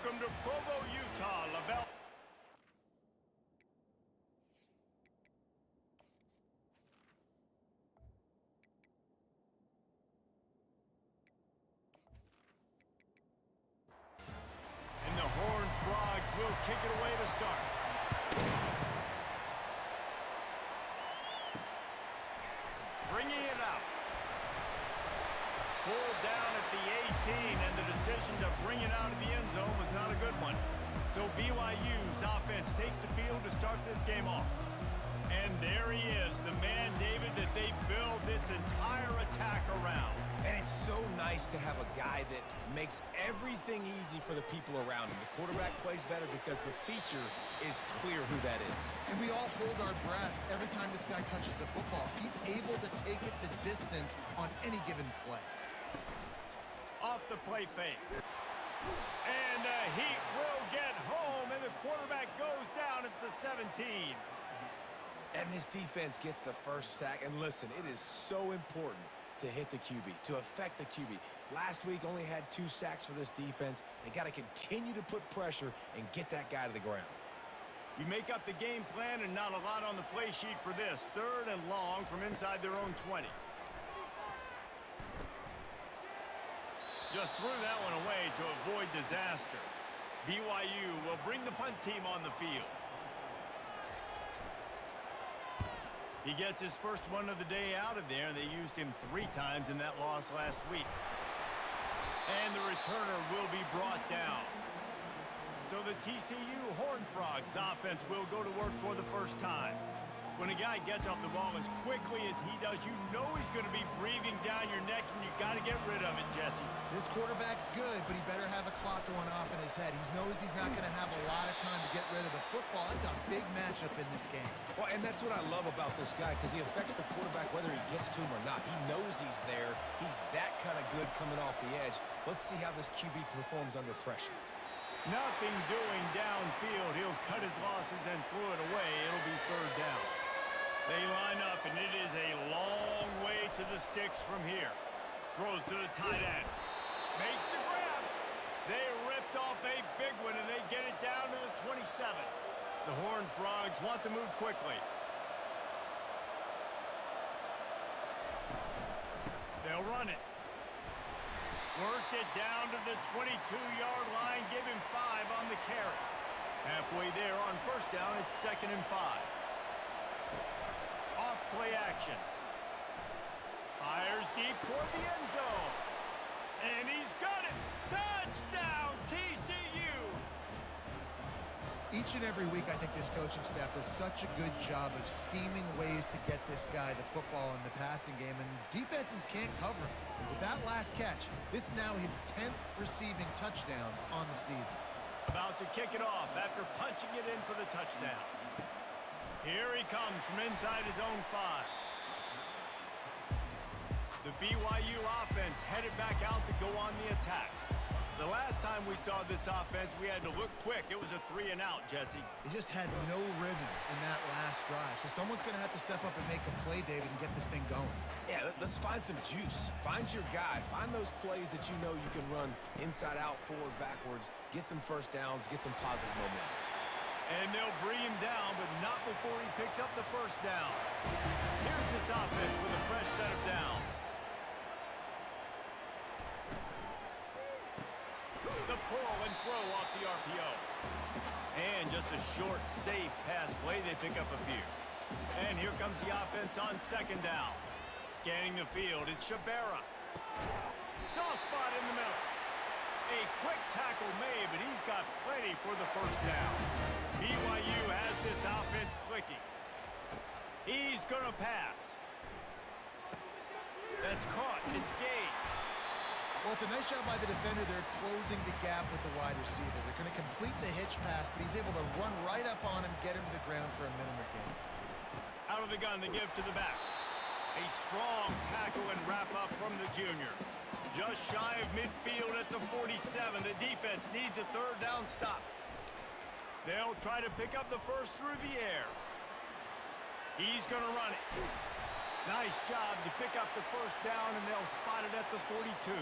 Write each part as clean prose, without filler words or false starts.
Welcome to Provo, Utah, Lavelle. And the Horned Frogs will kick it away to start. Bringing it out. Pulled down at the 18, and the decision to bring it out of the end zone was not a good one. So BYU's offense takes the field to start this game off. And there he is, the man, David, that they build this entire attack around. And it's so nice to have a guy that makes everything easy for the people around him. The quarterback plays better because the feature is clear who that is. And we all hold our breath every time this guy touches the football. He's able to take it the distance on any given play. Off the play fake. And the Heat will get home, and the quarterback goes down at the 17. And this defense gets the first sack. And listen, it is so important to hit the QB, to affect the QB. Last week only had 2 sacks for this defense. They got to continue to put pressure and get that guy to the ground. You make up the game plan and not a lot on the play sheet for this. 3rd and long from inside their own 20. Just threw that one away to avoid disaster. BYU will bring the punt team on the field. He gets his first one of the day out of there. They used him 3 times in that loss last week. And the returner will be brought down. So the TCU Horned Frogs offense will go to work for the first time. When a guy gets off the ball as quickly as he does, you know he's going to be breathing down your neck, and you got to get rid of it, Jesse. This quarterback's good, but he better have a clock going off in his head. He knows he's not going to have a lot of time to get rid of the football. It's a big matchup in this game. Well, and that's what I love about this guy, because he affects the quarterback whether he gets to him or not. He knows he's there. He's that kind of good coming off the edge. Let's see how this QB performs under pressure. Nothing doing downfield. He'll cut his losses and throw it away. It'll be 3rd down. They line up, and it is a long way to the sticks from here. Throws to the tight end. Makes the grab. They ripped off a big one, and they get it down to the 27. The Horned Frogs want to move quickly. They'll run it. Worked it down to the 22-yard line. Give him 5 on the carry. Halfway there on 1st down, it's 2nd and 5. Off play action. Fires deep toward the end zone. And he's got it. Touchdown, TCU. Each and every week, I think this coaching staff does such a good job of scheming ways to get this guy the football in the passing game, and defenses can't cover him. With that last catch, this is now his 10th receiving touchdown on the season. About to kick it off after punching it in for the touchdown. Here he comes from inside his own 5. The BYU offense headed back out to go on the attack. The last time we saw this offense, we had to look quick. It was a 3 and out, Jesse. They just had no rhythm in that last drive. So someone's going to have to step up and make a play, David, and get this thing going. Yeah, let's find some juice. Find your guy. Find those plays that you know you can run inside out, forward, backwards. Get some first downs. Get some positive momentum. And they'll bring him down, but not before he picks up the 1st down. Here's this offense with a fresh set of downs. The pull and throw off the RPO. And just a short, safe pass play. They pick up a few. And here comes the offense on 2nd down. Scanning the field, it's Shabera. Soft spot in the middle. A quick tackle made, but he's got plenty for the 1st down. BYU has this offense clicking. He's going to pass. That's caught. It's Gage. Well, it's a nice job by the defender. They're closing the gap with the wide receiver. They're going to complete the hitch pass, but he's able to run right up on him, get him to the ground for a minimum gain. Out of the gun to give to the back. A strong tackle and wrap up from the junior. Just shy of midfield at the 47. The defense needs a 3rd down stop. They'll try to pick up the 1st through the air. He's going to run it. Nice job to pick up the 1st down, and they'll spot it at the 42.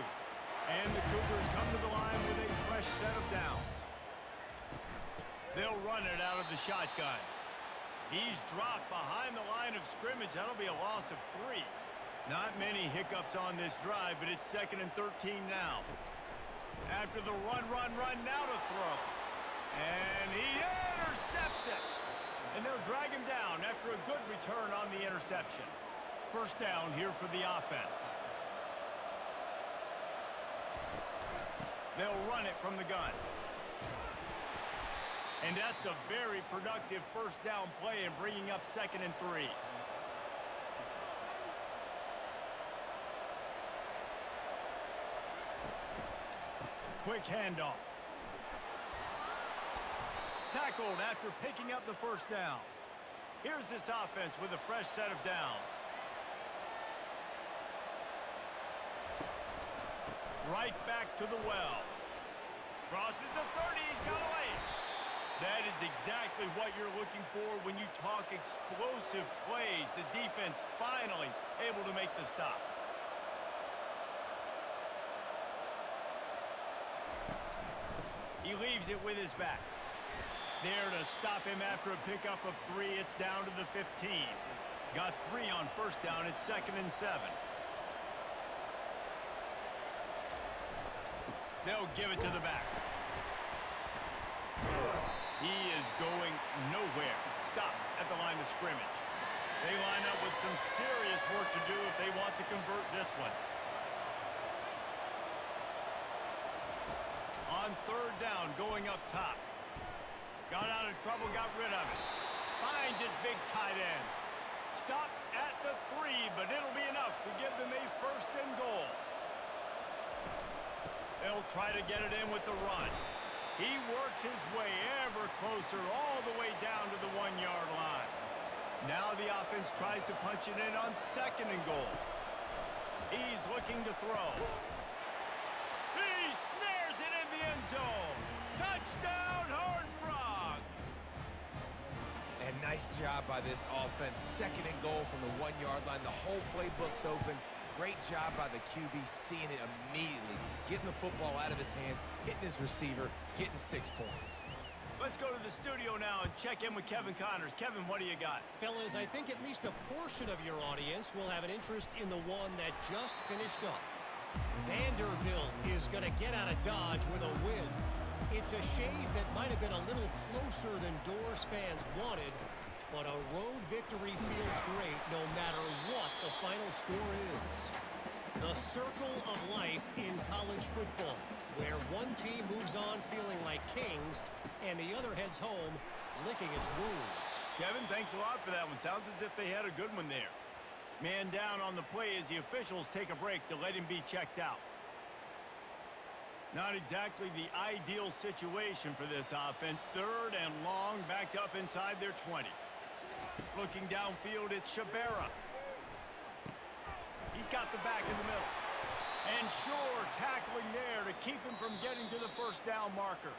And the Cougars come to the line with a fresh set of downs. They'll run it out of the shotgun. He's dropped behind the line of scrimmage. That'll be a loss of 3. Not many hiccups on this drive, but it's 2nd and 13 now. After the run, now to throw. And he intercepts it. And they'll drag him down after a good return on the interception. First down here for the offense. They'll run it from the gun. And that's a very productive first down play and bringing up 2nd and 3. Quick handoff. Tackled after picking up the first down. Here's this offense with a fresh set of downs. Right back to the well. Crosses the 30, he's got away. That is exactly what you're looking for when you talk explosive plays. The defense finally able to make the stop. He leaves it with his back. There to stop him after a pickup of 3. It's down to the 15. Got 3 on first down. It's 2nd and 7. They'll give it to the back. He is going nowhere. Stop at the line of scrimmage. They line up with some serious work to do if they want to convert this one. On third down, going up top. Got out of trouble, got rid of it. Finds his big tight end. Stopped at the 3, but it'll be enough to give them a 1st and goal. They'll try to get it in with the run. He works his way ever closer all the way down to the 1-yard line. Now the offense tries to punch it in on 2nd and goal. He's looking to throw. He snares it in the end zone. Touchdown, Horned Frogs! And nice job by this offense. 2nd and goal from the 1-yard line. The whole playbook's open. Great job by the QB seeing it immediately. Getting the football out of his hands, hitting his receiver, getting 6 points. Let's go to the studio now and check in with Kevin Connors. Kevin, what do you got? Fellas, I think at least a portion of your audience will have an interest in the one that just finished up. Vanderbilt is going to get out of Dodge with a win. It's a shave that might have been a little closer than Doors fans wanted, but a road victory feels great no matter what the final score is. The circle of life in college football, where one team moves on feeling like kings and the other heads home licking its wounds. Kevin, thanks a lot for that one. Sounds as if they had a good one there. Man down on the play as the officials take a break to let him be checked out. Not exactly the ideal situation for this offense. 3rd and long, backed up inside their 20. Looking downfield, it's Shabera. He's got the back in the middle. And Shore tackling there to keep him from getting to the first down marker.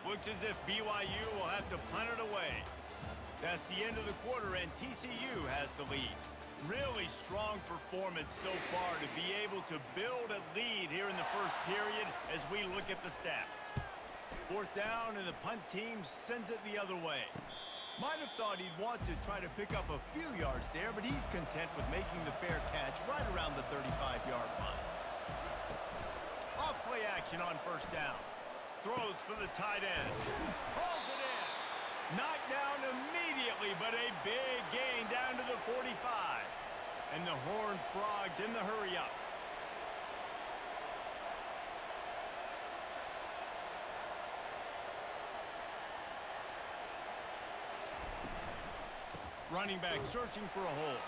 Looks as if BYU will have to punt it away. That's the end of the quarter, and TCU has the lead. Really strong performance so far to be able to build a lead here in the first period as we look at the stats. 4th down, and the punt team sends it the other way. Might have thought he'd want to try to pick up a few yards there, but he's content with making the fair catch right around the 35-yard line. Off play action on first down. Throws for the tight end. Hauls it in. Knocked down immediately, but a big gain down to the 45. And the Horned Frogs in the hurry-up. Running back searching for a hole.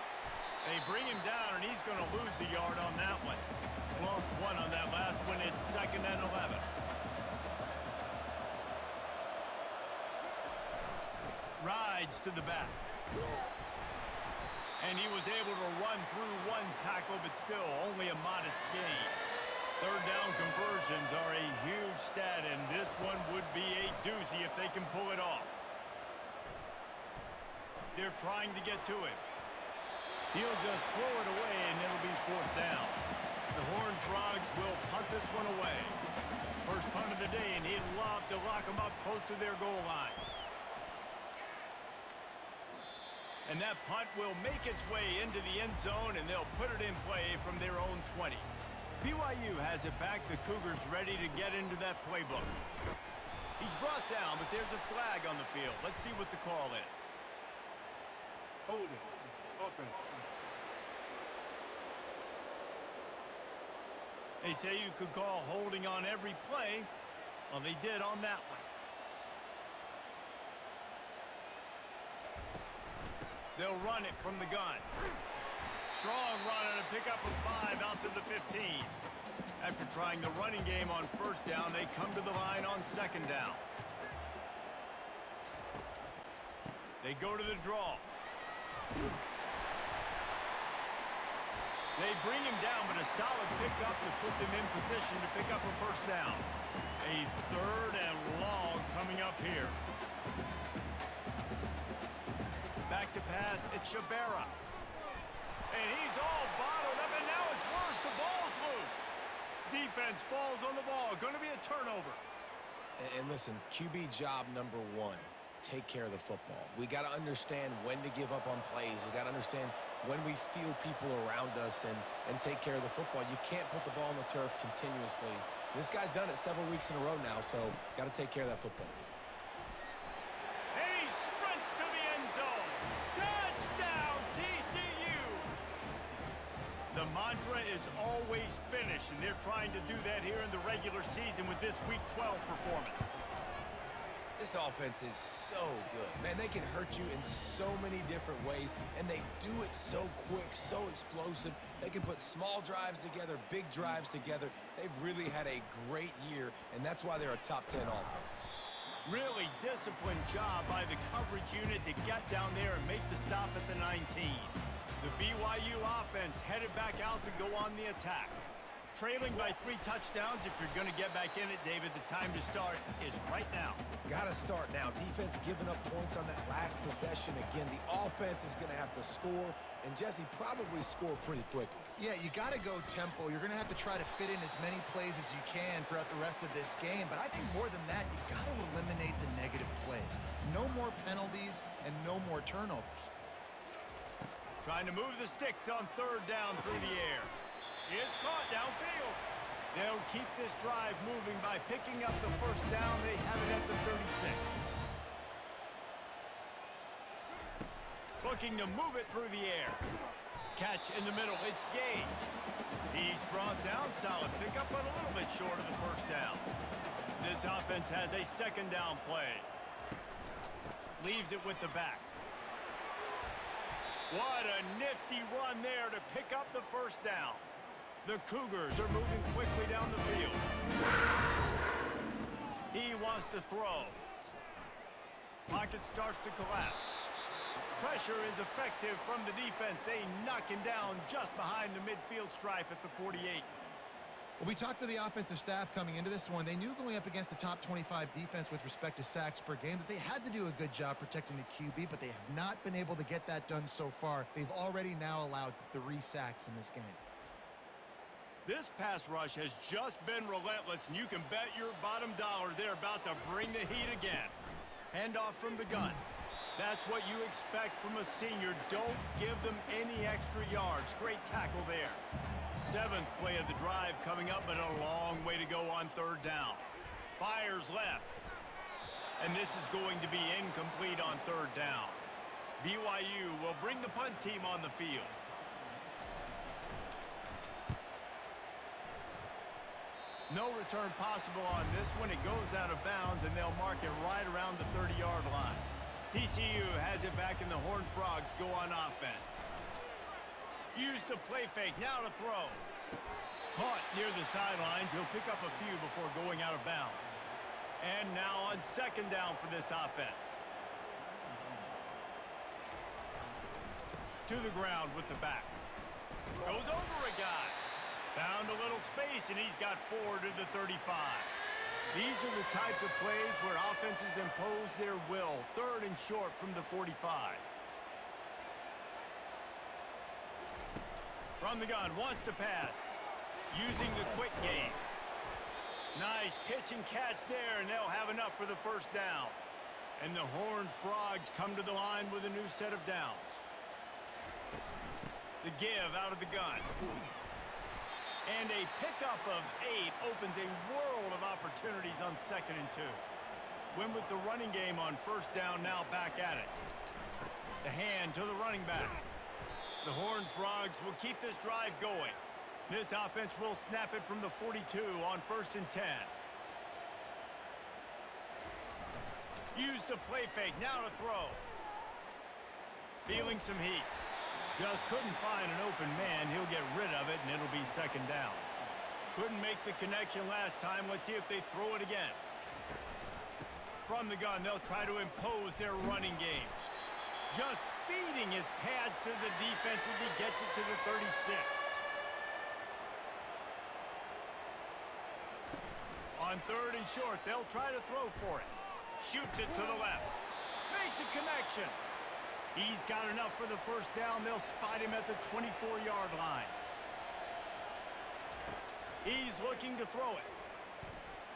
They bring him down, and he's going to lose a yard on that one. Lost 1 on that last one. It's 2nd and 11. Rides to the back. And he was able to run through 1 tackle, but still only a modest gain. 3rd down conversions are a huge stat, and this one would be a doozy if they can pull it off. They're trying to get to him. He'll just throw it away, and it'll be 4th down. The Horned Frogs will punt it of the day, and he'd love to lock them up close to their goal line. And that punt will make its way into the end zone, and they'll put it in play from their own 20. BYU has it back. The Cougars ready to get into that playbook. He's brought down, but there's a flag on the field. Let's see what the call is. Holding. Offense. They say you could call holding on every play. Well, they did on that one. They'll run it from the gun. Strong run and a pickup of 5 out to the 15. After trying the running game on first down, they come to the line on second down. They go to the draw. They bring him down, but a solid pickup to put them in position to pick up a first down. A third and long coming up here. Back to pass, it's Shabera. And he's all bottled up, and now it's worse. The ball's loose. Defense falls on the ball. Going to be a turnover. And listen, QB job number 1, take care of the football. We got to understand when to give up on plays. We got to understand when we feel people around us and take care of the football. You can't put the ball on the turf continuously. This guy's done it several weeks in a row now, so got to take care of that football. And he sprints to the end zone. Touchdown, TCU! The mantra is always finish, and they're trying to do that here in the regular season with this Week 12 performance. This offense is so good. Man, they can hurt you in so many different ways, and they do it so quick, so explosive. They can put small drives together, big drives together. They've really had a great year, and that's why they're a top 10 offense. Really disciplined job by the coverage unit to get down there and make the stop at the 19. The BYU offense headed back out to go on the attack. Trailing by 3 touchdowns. If you're going to get back in it, David, the time to start is right now. Got to start now. Defense giving up points on that last possession. Again, the offense is going to have to score, and Jesse probably score pretty quickly. Yeah, you got to go tempo. You're going to have to try to fit in as many plays as you can throughout the rest of this game. But I think more than that, you got to eliminate the negative plays. No more penalties and no more turnovers. Trying to move the sticks on third down through the air. It's caught downfield. They'll keep this drive moving by picking up the first down. They have it at the 36. Looking to move it through the air. Catch in the middle. It's Gage. He's brought down. Solid pickup, but a little bit short of the first down. This offense has a second down play. Leaves it with the back. What a nifty run there to pick up the first down. The Cougars are moving quickly down the field. He wants to throw. Pocket starts to collapse. Pressure is effective from the defense. They knock him down just behind the midfield stripe at the 48. Well, we talked to the offensive staff coming into this one. They knew going up against the top 25 defense with respect to sacks per game that they had to do a good job protecting the QB, but they have not been able to get that done so far. They've already now allowed 3 sacks in this game. This pass rush has just been relentless, and you can bet your bottom dollar they're about to bring the heat again. Handoff from the gun. That's what you expect from a senior. Don't give them any extra yards. Great tackle there. 7th play of the drive coming up, but a long way to go on third down. Fires left. And this is going to be incomplete on third down. BYU will bring the punt team on the field. No return possible on this one. It goes out of bounds, and they'll mark it right around the 30-yard line. TCU has it back, and the Horned Frogs go on offense. Use the play fake. Now to throw. Caught near the sidelines. He'll pick up a few before going out of bounds. And now on second down for this offense. To the ground with the back. Goes over a guy. Found a little space, and he's got 4 to the 35. These are the types of plays where offenses impose their will. 3rd and short from the 45. From the gun, wants to pass. Using the quick game. Nice pitch and catch there, and they'll have enough for the first down. And the Horned Frogs come to the line with a new set of downs. The give out of the gun. And a pickup of 8 opens a world of opportunities on 2nd and 2. Win with the running game on first down, now back at it. The hand to the running back. The Horned Frogs will keep this drive going. This offense will snap it from the 42 on 1st and 10. Use the play fake, now to throw. Feeling some heat. Just couldn't find an open man. He'll get rid of it, and it'll be 2nd down. Couldn't make the connection last time. Let's see if they throw it again. From the gun, they'll try to impose their running game. Just feeding his pads to the defense as he gets it to the 36. On 3rd and short, they'll try to throw for it. Shoots it to the left. Makes a connection. He's got enough for the first down. They'll spot him at the 24-yard line. He's looking to throw it.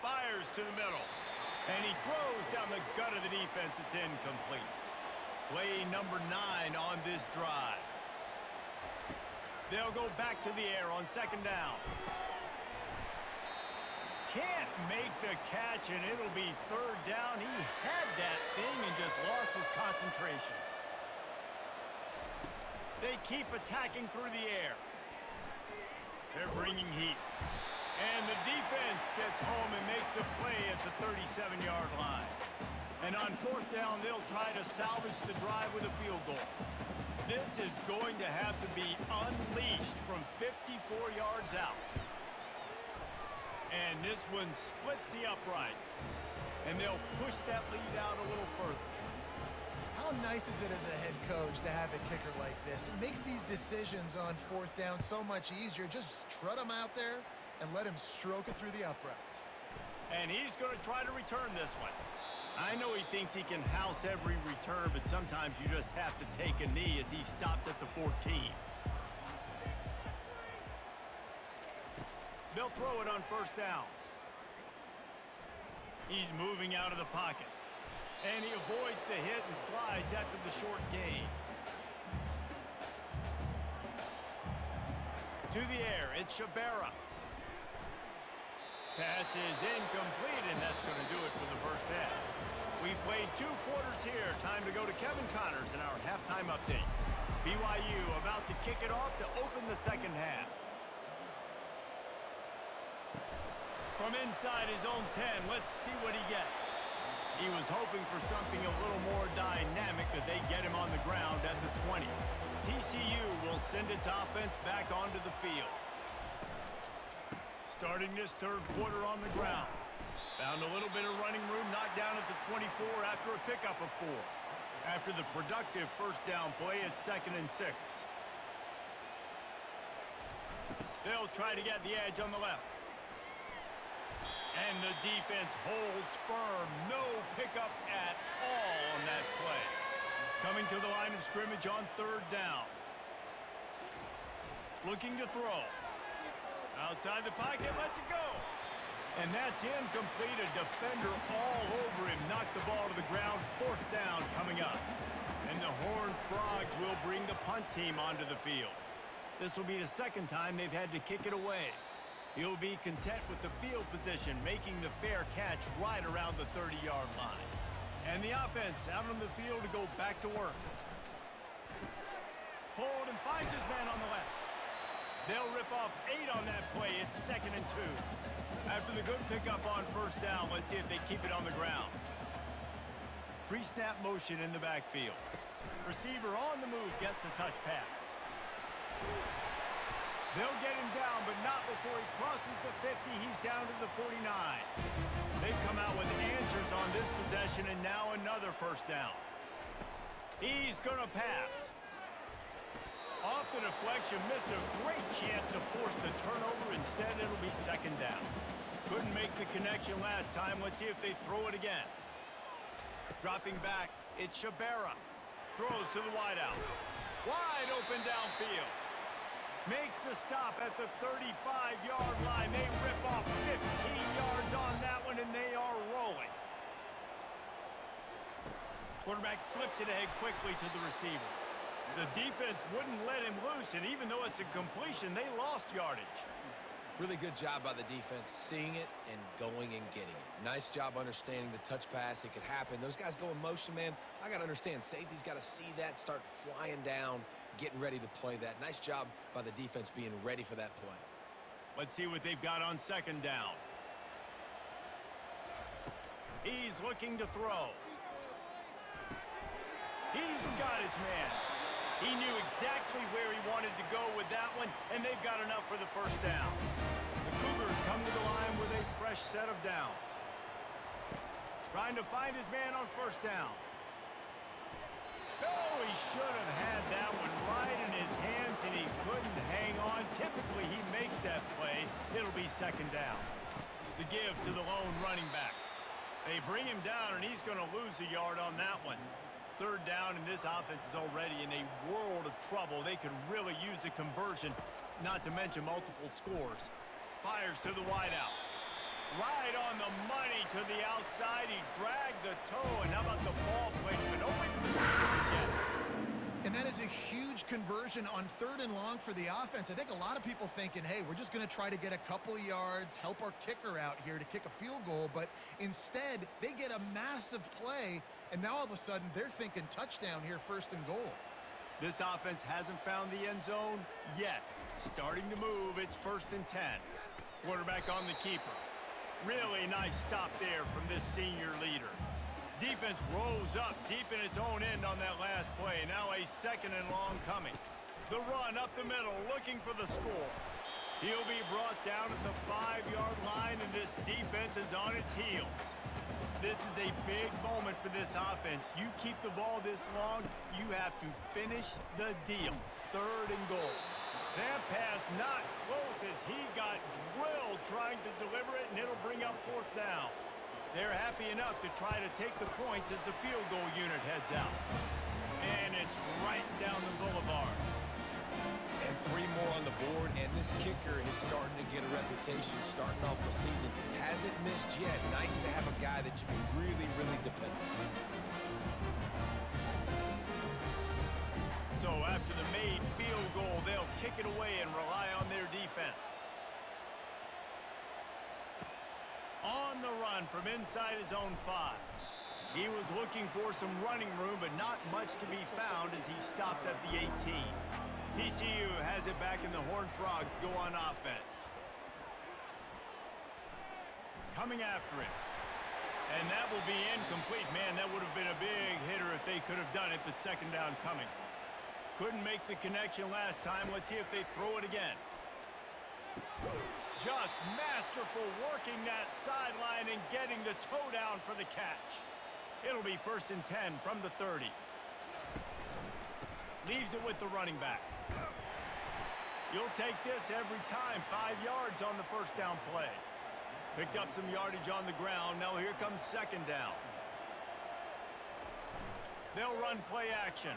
Fires to the middle. And he throws down the gut of the defense. It's incomplete. Play number 9 on this drive. They'll go back to the air on 2nd down. Can't make the catch, and it'll be 3rd down. He had that thing and just lost his concentration. They keep attacking through the air. They're bringing heat. And the defense gets home and makes a play at the 37-yard line. And on 4th down, they'll try to salvage the drive with a field goal. This is going to have to be unleashed from 54 yards out. And this one splits the uprights. And they'll push that lead out a little further. How nice is it as a head coach to have a kicker like this? It makes these decisions on 4th down so much easier. Just strut him out there and let him stroke it through the uprights. And he's going to try to return this one. I know he thinks he can house every return, but sometimes you just have to take a knee as he stopped at the 14. They'll throw it on 1st down. He's moving out of the pocket. And he avoids the hit and slides after the short gain. To the air, it's Shabera. Pass is incomplete, and that's going to do it for the first half. We've played 2 quarters here. Time to go to Kevin Connors in our halftime update. BYU about to kick it off to open the 2nd half. From inside his own 10, let's see what he gets. He was hoping for something a little more dynamic, but they get him on the ground at the 20. TCU will send its offense back onto the field. Starting this 3rd quarter on the ground. Found a little bit of running room, knocked down at the 24 after a pickup of 4. After the productive first down play, it's 2nd and 6. They'll try to get the edge on the left. And the defense holds firm. No pickup at all on that play. Coming to the line of scrimmage on 3rd down. Looking to throw. Outside the pocket, lets it go. And that's incomplete. A defender all over him. Knocked the ball to the ground. 4th down coming up. And the Horned Frogs will bring the punt team onto the field. This will be the 2nd time they've had to kick it away. He'll be content with the field position, making the fair catch right around the 30-yard line. And the offense out on the field to go back to work. Pulled and finds his man on the left. They'll rip off 8 on that play. It's 2nd and 2. After the good pickup on 1st down, let's see if they keep it on the ground. Pre-snap motion in the backfield. Receiver on the move gets the touch pass. They'll get him down, but not before he crosses the 50. He's down to the 49. They've come out with answers on this possession, and now another 1st down. He's going to pass. Off the deflection, missed a great chance to force the turnover. Instead, it'll be 2nd down. Couldn't make the connection last time. Let's see if they throw it again. Dropping back, it's Shabera. Throws to the wideout. Wide open downfield. Makes the stop at the 35-yard line. They rip off 15 yards Quarterback flips it ahead quickly to the receiver. The defense wouldn't let him loose, and even though it's a completion, they lost yardage. Really good job by the defense, seeing it and going and getting it. Nice job understanding the touch pass. It could happen. Those guys go in motion, man. I got to understand, safety's got to see that, start flying down, getting ready to play that. Nice job by the defense being ready for that play. Let's see what they've got on second down. He's looking to throw. He's got his man. He knew exactly where he wanted to go with that one, and they've got enough for the first down. The Cougars come to the line with a fresh set of downs. Trying to find his man on first down. Oh, he should have had that one right in his hands, and he couldn't hang on. Typically, he makes that play. It'll be second down. The give to the lone running back. They bring him down, and he's going to lose a yard on that one. Third down, and this offense is already in a world of trouble. They could really use a conversion, not to mention multiple scores. Fires to the wideout. Right on the money to the outside. He dragged the toe, and how about the ball placement? Only the receiver could get it. And that is a huge conversion on 3rd and long for the offense. I think a lot of people thinking, hey, we're just going to try to get a couple yards, help our kicker out here to kick a field goal. But instead, they get a massive play, and now all of a sudden they're thinking touchdown here, 1st and goal. This offense hasn't found the end zone yet. Starting to move, it's 1st and 10. Quarterback on the keeper. Really nice stop there from this senior leader. Defense rose up deep in its own end on that last play. Now a 2nd and long coming. The run up the middle, looking for the score. He'll be brought down at the 5-yard line, and this defense is on its heels. This is a big moment for this offense. You keep the ball this long, you have to finish the deal. 3rd and goal. That pass not close as he got drilled trying to deliver it, and it'll bring up 4th down. They're happy enough to try to take the points as the field goal unit heads out. And it's right down the boulevard. And 3 more on the board, and this kicker is starting to get a reputation starting off the season. Hasn't missed yet. Nice to have a guy that you can really, really depend on. So after the made field goal, they'll kick it away and rely on their defense. On the run from inside his own 5. He was looking for some running room, but not much to be found as he stopped at the 18. TCU has it back, and the Horned Frogs go on offense. Coming after him. And that will be incomplete. Man, that would have been a big hitter if they could have done it, but 2nd down coming. Couldn't make the connection last time. Let's see if they throw it again. Just masterful working that sideline and getting the toe down for the catch. It'll be 1st and 10 from the 30. Leaves it with the running back. You'll take this every time. 5 yards on the 1st down play. Picked up some yardage on the ground. Now here comes 2nd down. They'll run play action.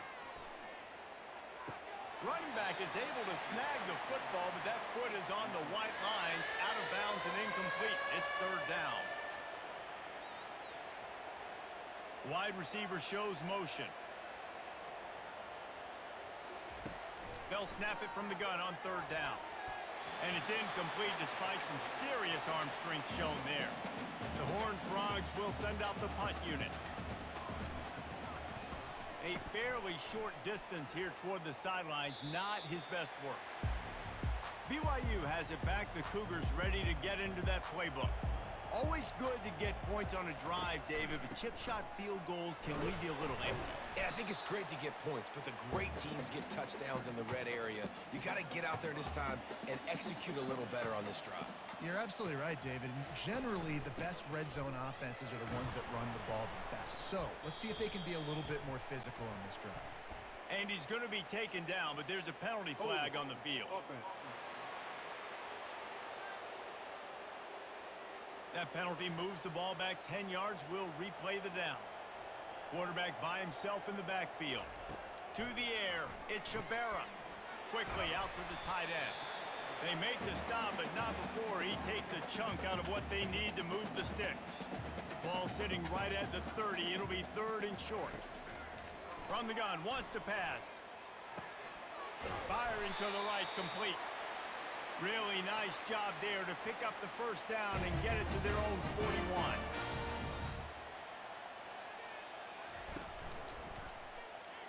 Running back is able to snag the football, but that foot is on the white lines, out of bounds and incomplete. It's 3rd down. Wide receiver shows motion. They'll snap it from the gun on 3rd down. And it's incomplete despite some serious arm strength shown there. The Horned Frogs will send out the punt unit. A fairly short distance here toward the sidelines, not his best work. BYU has it back. The Cougars ready to get into that playbook. Always good to get points on a drive, David, but chip shot field goals can leave you a little empty. And I think it's great to get points, but the great teams get touchdowns in the red area. You got to get out there this time and execute a little better on this drive. You're absolutely right, David. And generally, the best red zone offenses are the ones that run the ball the best. So let's see if they can be a little bit more physical on this drive. And he's going to be taken down, but there's a penalty flag on the field. That penalty moves the ball back 10 yards. We'll replay the down. Quarterback by himself in the backfield. To the air, it's Shabera. Quickly out to the tight end. They make the stop, but not before he takes a chunk out of what they need to move the sticks. Ball sitting right at the 30. It'll be 3rd and short. From the gun, wants to pass. Firing to the right, complete. Really nice job there to pick up the first down and get it to their own 41.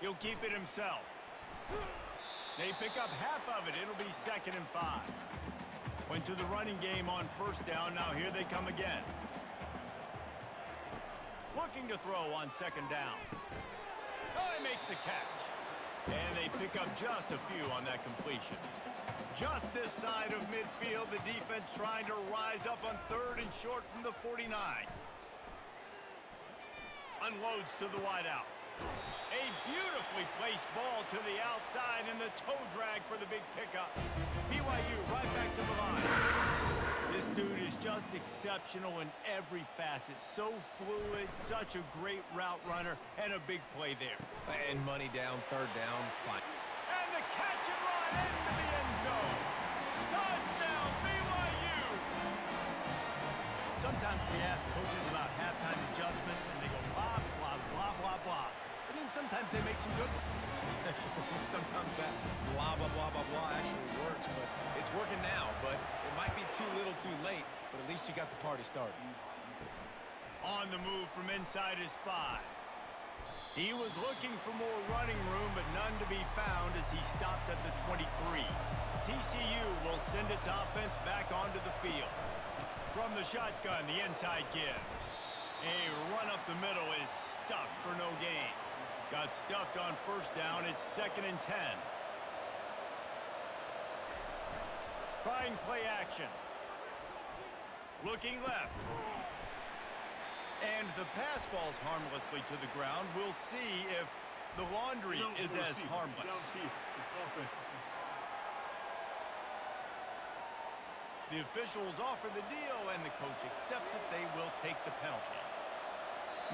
He'll keep it himself. They pick up half of it. It'll be 2nd and 5. Went to the running game on first down. Now here they come again. Looking to throw on 2nd down. Oh, he makes the catch. And they pick up just a few on that completion. Just this side of midfield, the defense trying to rise up on 3rd and short from the 49. Unloads to the wideout. A beautifully placed ball to the outside and the toe drag for the big pickup. BYU right back to the line. This dude is just exceptional in every facet. So fluid, such a great route runner, and a big play there. And money down, 3rd down, fine. And the catch and run into the end zone. Touchdown, BYU! Sometimes we ask coaches about halftime adjustments, and they go blah, blah, blah, blah, blah. And then sometimes they make some good ones. Sometimes that blah, blah, blah, blah, blah actually works, but it's working now. But it might be too little too late, but at least you got the party started. On the move from inside his 5. He was looking for more running room, but none to be found as he stopped at the 23. TCU will send its offense back onto the field. From the shotgun, the inside give. A run up the middle is stuffed for no gain. Got stuffed on first down. It's 2nd and 10. Trying play action. Looking left. And the pass falls harmlessly to the ground. We'll see if the laundry is as harmless. The officials offer the deal, and the coach accepts it. They will take the penalty.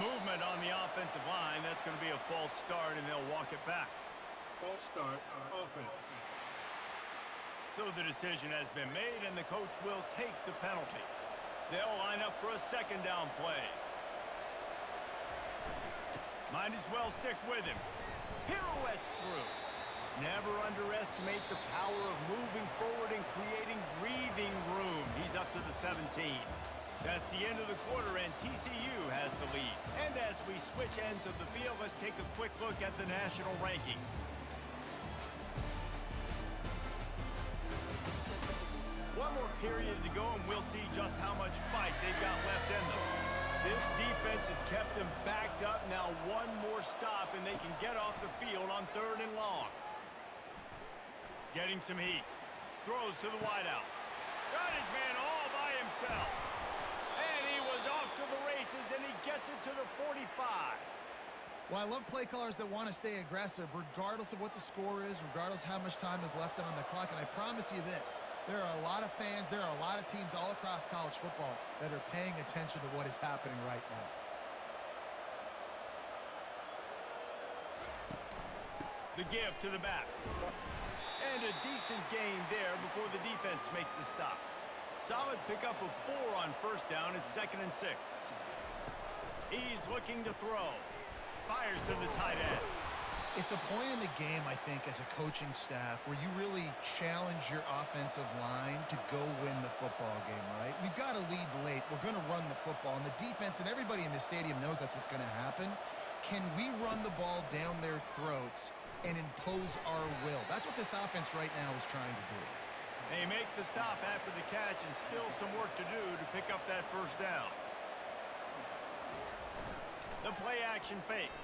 Movement on the offensive line. That's going to be a false start, and they'll walk it back. False start, offense. So the decision has been made, and the coach will take the penalty. They'll line up for a 2nd down play. Might as well stick with him. Pirouettes through. Never underestimate the power of moving forward and creating breathing room. He's up to the 17. That's the end of the quarter, and TCU has the lead. And as we switch ends of the field, let's take a quick look at the national rankings. One more period to go, and we'll see just how much fight they've got left in them. This defense has kept them backed up. Now one more stop, and they can get off the field on 3rd and long. Getting some heat. Throws to the wideout. Got his man all by himself. And he was off to the races, and he gets it to the 45. Well, I love play callers that want to stay aggressive, regardless of what the score is, regardless how much time is left on the clock. And I promise you this, there are a lot of fans, there are a lot of teams all across college football that are paying attention to what is happening right now. The give to the back. And a decent gain there before the defense makes the stop. Solid pickup of 4 on first down. It's 2nd and 6. He's looking to throw. Fires to the tight end. It's a point in the game, I think, as a coaching staff where you really challenge your offensive line to go win the football game, right? We've got to lead late. We're going to run the football, and the defense and everybody in the stadium knows that's what's going to happen. Can we run the ball down their throats and impose our will? That's what this offense right now is trying to do. They make the stop after the catch, and still some work to do to pick up that first down. The play action fake.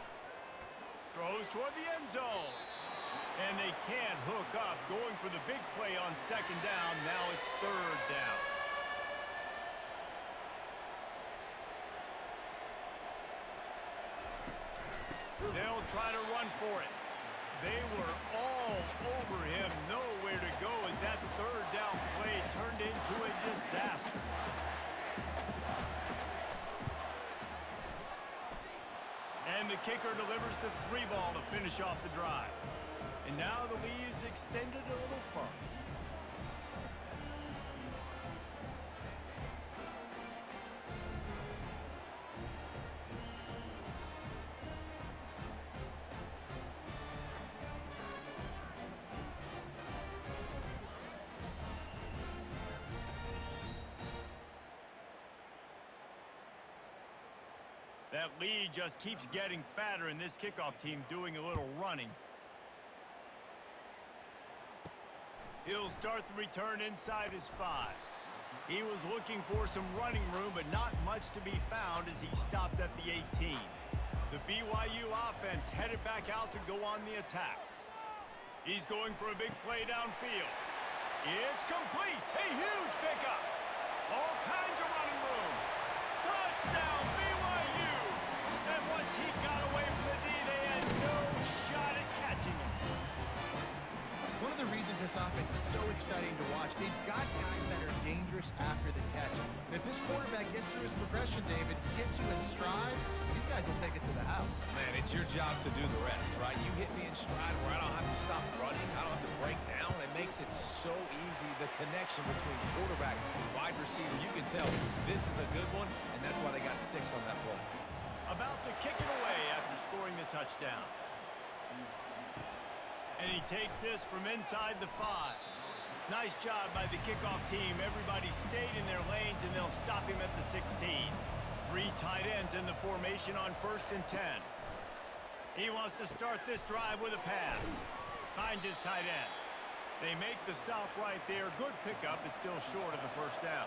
Throws toward the end zone. And they can't hook up. Going for the big play on 2nd down. Now it's 3rd down. They'll try to run for it. They were all over him. Nowhere to go as that 3rd down play turned into a disaster. And the kicker delivers the 3 ball to finish off the drive. And now the lead is extended a little further. That lead just keeps getting fatter, and this kickoff team doing a little running. He'll start the return inside his 5. He was looking for some running room, but not much to be found as he stopped at the 18. The BYU offense headed back out to go on the attack. He's going for a big play downfield. It's complete. A huge pickup. All kinds of running room. Touchdown, BYU! And once he got away from the D, they had no shot at catching him. One of the reasons this offense is so exciting to watch, they've got guys that are dangerous after the catch. And if this quarterback gets through his progression, David, hits you in stride, these guys will take it to the house. Man, it's your job to do the rest, right? You hit me in stride where I don't have to stop running. I don't have to break down. It makes it so easy, the connection between quarterback and wide receiver. You can tell this is a good one, and that's why they got 6 on that play. About to kick it away after scoring the touchdown. And he takes this from inside the 5. Nice job by the kickoff team. Everybody stayed in their lanes, and they'll stop him at the 16. 3 tight ends in the formation on 1st and 10. He wants to start this drive with a pass. Finds his tight end. They make the stop right there. Good pickup. It's still short of the 1st down.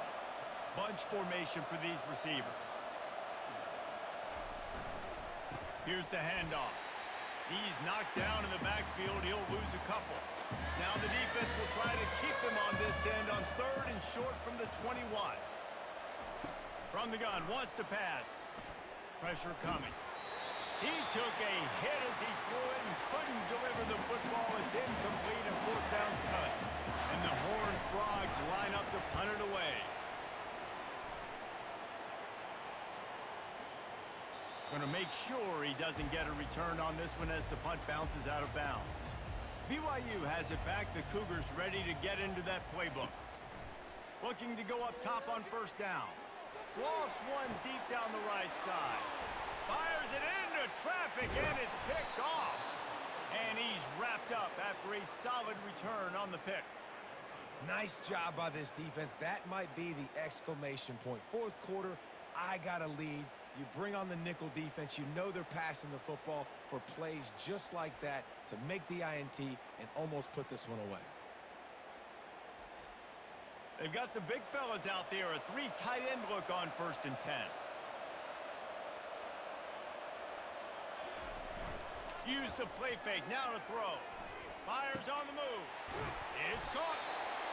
Bunch formation for these receivers. Here's the handoff. He's knocked down in the backfield. He'll lose a couple. Now the defense will try to keep them on this end on 3rd and short from the 21. From the gun, wants to pass. Pressure coming. He took a hit as he threw it and couldn't deliver the football. It's incomplete and 4th down's cut. And the Horned Frogs line up to punt it away. Going to make sure he doesn't get a return on this one as the punt bounces out of bounds. BYU has it back. The Cougars ready to get into that playbook. Looking to go up top on 1st down. Lofts one deep down the right side. Fires it into traffic and it's picked off. And he's wrapped up after a solid return on the pick. Nice job by this defense. That might be the exclamation point. 4th quarter, I got a lead. You bring on the nickel defense. You know they're passing the football for plays just like that to make the INT and almost put this one away. They've got the big fellas out there. A 3 tight end look on 1st and 10. Use the play fake. Now to throw. Fires on the move. It's caught.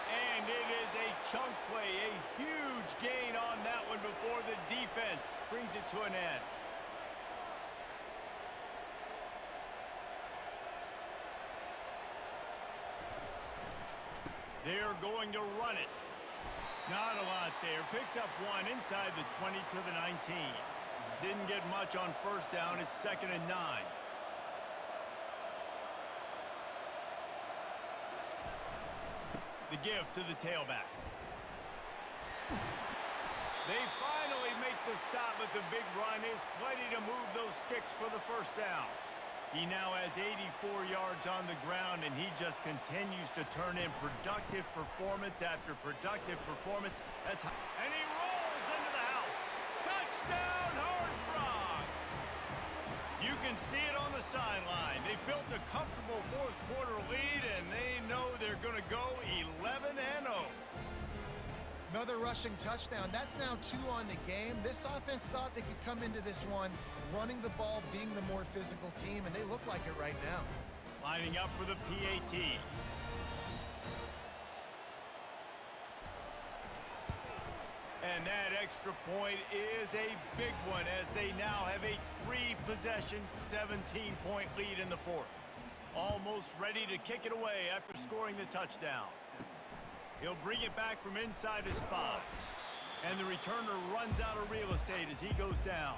And it is a chunk play, a huge gain on that one before the defense brings it to an end. They're going to run it. Not a lot there. Picks up 1 inside the 20 to the 19. Didn't get much on 1st down. It's 2nd and 9. The give to the tailback. They finally make the stop, but the big run is plenty to move those sticks for the 1st down. He now has 84 yards on the ground, and he just continues to turn in productive performance after productive performance. And he rolls into the house. Touchdown, Horned Frogs! You can see it on the sideline. They've built a comfortable 4th quarter lead, and they know they're going to go 11-0. Another rushing touchdown. That's now 2 on the game. This offense thought they could come into this one running the ball, being the more physical team, and they look like it right now. Lining up for the PAT. And that extra point is a big one as they now have a 3-possession, 17-point lead in the 4th. Almost ready to kick it away after scoring the touchdown. He'll bring it back from inside his 5. And the returner runs out of real estate as he goes down.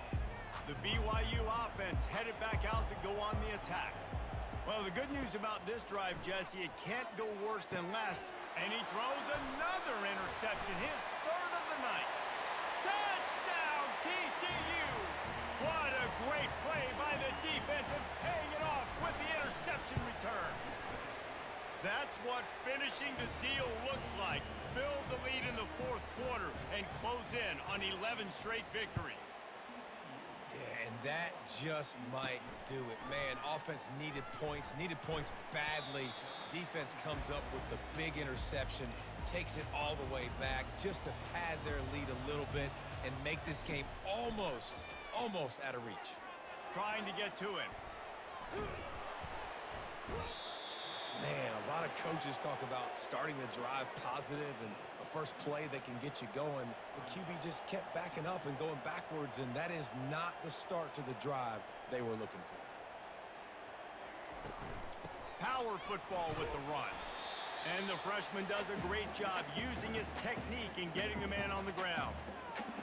The BYU offense headed back out to go on the attack. Well, the good news about this drive, Jesse, it can't go worse than last. And he throws another interception, his 3rd of the night. Touchdown, TCU! What a great play by the defense and paying it off with the interception return. That's what finishing the deal looks like. Build the lead in the 4th quarter and close in on 11 straight victories. Yeah, and that just might do it. Man, offense needed points badly. Defense comes up with the big interception, takes it all the way back just to pad their lead a little bit and make this game almost out of reach. Trying to get to him. Man, a lot of coaches talk about starting the drive positive and a first play that can get you going. The QB just kept backing up and going backwards, and that is not the start to the drive they were looking for. Power football with the run. And the freshman does a great job using his technique and getting the man on the ground.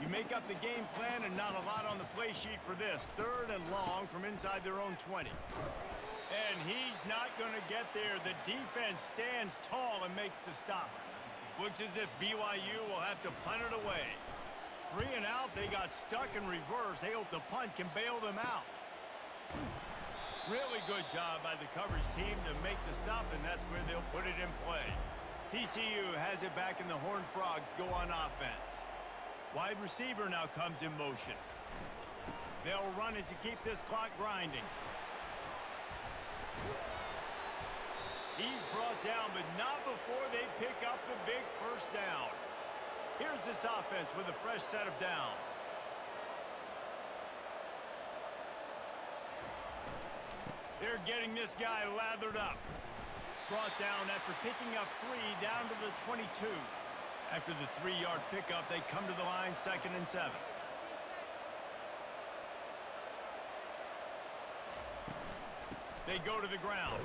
You make up the game plan and not a lot on the play sheet for this. 3rd and long from inside their own 20. And he's not going to get there. The defense stands tall and makes the stop. Looks as if BYU will have to punt it away. 3 and out, they got stuck in reverse. They hope the punt can bail them out. Really good job by the coverage team to make the stop, and that's where they'll put it in play. TCU has it back, and the Horned Frogs go on offense. Wide receiver now comes in motion. They'll run it to keep this clock grinding. He's brought down, but not before they pick up the big first down. Here's this offense with a fresh set of downs. They're getting this guy lathered up. Brought down after picking up 3 down to the 22. After the 3-yard pickup, they come to the line 2nd and 7. They go to the ground.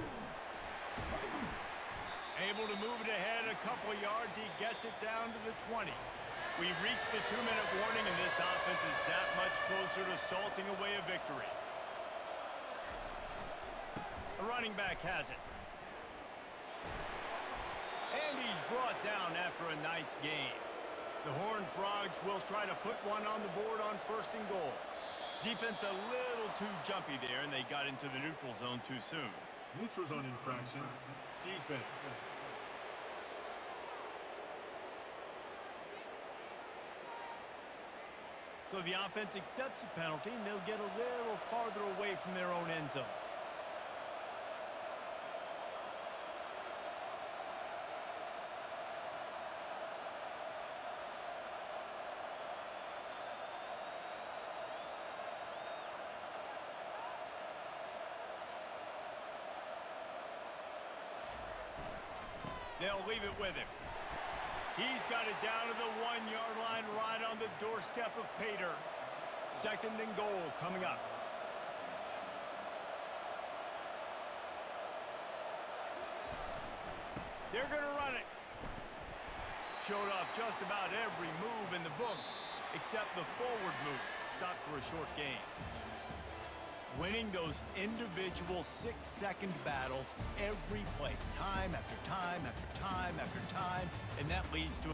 Able to move it ahead a couple of yards. He gets it down to the 20. We've reached the 2-minute warning, and this offense is that much closer to salting away a victory. The running back has it. And he's brought down after a nice gain. The Horned Frogs will try to put one on the board on 1st and goal. Defense a little too jumpy there, and they got into the neutral zone too soon. Neutral zone infraction. Defense. So the offense accepts the penalty, and they'll get a little farther away from their own end zone. They'll leave it with him. He's got it down to the 1-yard line right on the doorstep of Pater. 2nd and goal coming up. They're going to run it. Showed off just about every move in the book except the forward move. Stopped for a short gain. Winning those individual 6-second battles every play, time after time after time after time, and that leads to